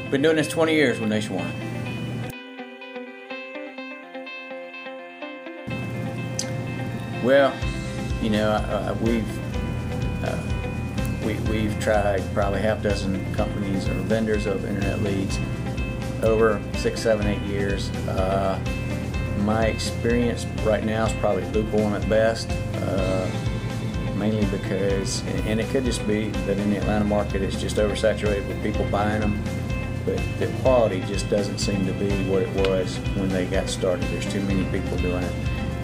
Been doing this 20 years with Nationwide. Well, you know, we've tried probably half dozen companies or vendors of internet leads over 6, 7, 8 years. My experience right now is probably lukewarm at best, mainly because, and it could just be that in the Atlanta market it's just oversaturated with people buying them, but the quality just doesn't seem to be what it was when they got started. There's too many people doing it.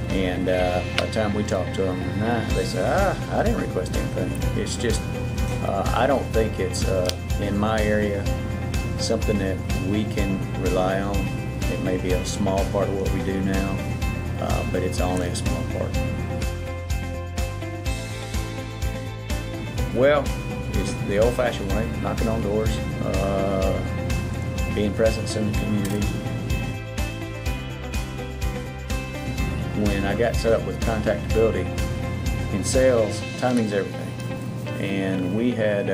And by the time we talk to them, they say, I didn't request anything. It's just, I don't think it's, in my area, something that we can rely on. It may be a small part of what we do now, but it's only a small part. Well, it's the old-fashioned way, knocking on doors, being present in the community. When I got set up with Contactability, in sales, timing's everything. And we had,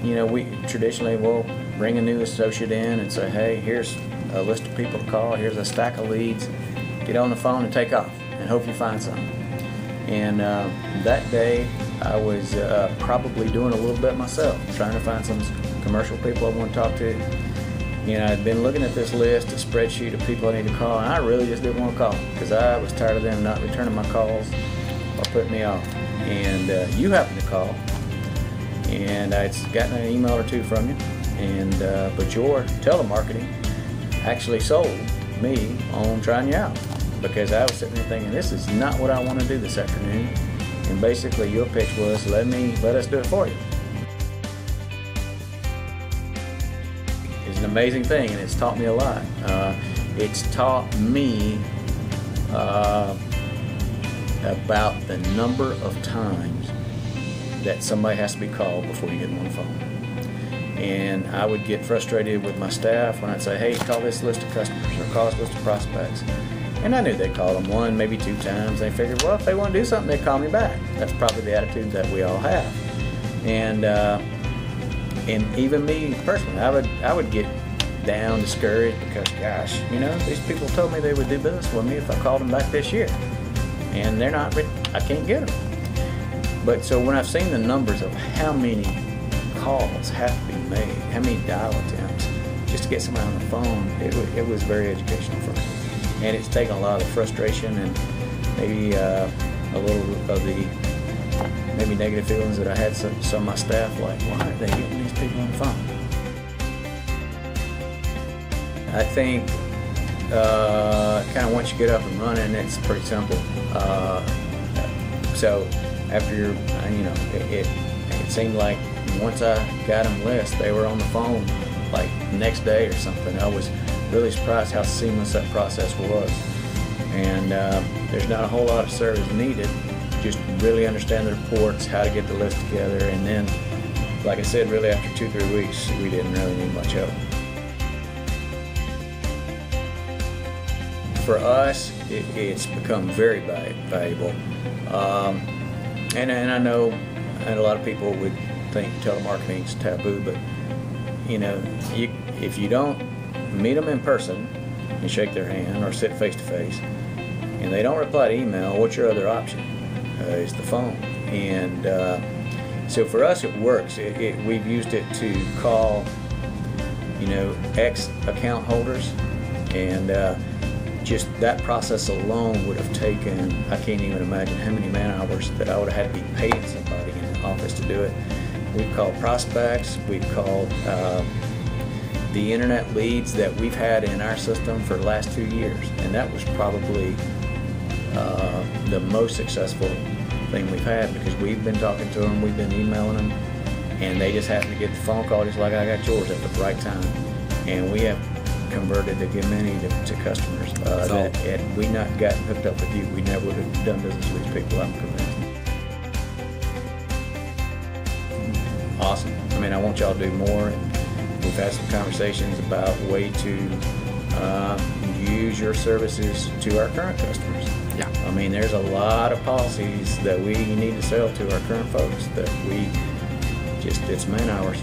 we traditionally will bring a new associate in and say, hey, here's a list of people to call, here's a stack of leads, get on the phone and take off and hope you find something. And that day I was probably doing a little bit myself, trying to find some commercial people I want to talk to. You know, I'd been looking at this list, a spreadsheet of people I need to call, and I really just didn't want to call because I was tired of them not returning my calls or putting me off. And you happened to call, and I'd gotten an email or two from you, and but your telemarketing actually sold me on trying you out, because I was sitting there thinking, this is not what I want to do this afternoon. And basically your pitch was, let us do it for you. It's an amazing thing, and it's taught me a lot. It's taught me about the number of times that somebody has to be called before you get them on the phone. And I would get frustrated with my staff when I'd say, hey, call this list of customers or call this list of prospects. And I knew they'd call them 1, maybe 2 times. They figured, well, if they want to do something, they'd call me back. That's probably the attitude that we all have. And even me personally, I would get down, discouraged, because gosh, you know, these people told me they would do business with me if I called them back this year, and they're not. I can't get them. But so when I've seen the numbers of how many calls have to be made, how many dial attempts just to get somebody on the phone, it was very educational for me, and it's taken a lot of the frustration and maybe a little of the maybe negative feelings that I had some of my staff, like, why aren't they getting these people on the phone? I think kind of once you get up and running, it's pretty simple. So after it seemed like once I got them list, they were on the phone like the next day or something. I was really surprised how seamless that process was. And there's not a whole lot of service needed. Just really understand the reports, how to get the list together, and then, like I said, really after 2-3 weeks, we didn't really need much help. For us, it's become very valuable. And I know, and a lot of people would think telemarketing is taboo, but you know, if you don't meet them in person and shake their hand or sit face to face, and they don't reply to email, what's your other option? Is the phone. And so for us, it works. We've used it to call, ex-account holders, and just that process alone would have taken, I can't even imagine how many man hours that I would have had to be paying somebody in the office to do it. We've called prospects, we've called the internet leads that we've had in our system for the last 2 years, and that was probably the most successful thing we've had, because we've been talking to them, we've been emailing them, and they just happen to get the phone call just like I got yours at the right time. And we have converted a good many to customers that had we not gotten hooked up with you, we never would have done business with these people, I'm convinced. Awesome. I mean, I want y'all to do more, and we've had some conversations about a way to use your services to our current customers. Yeah. I mean, there's a lot of policies that we need to sell to our current folks that it's man hours.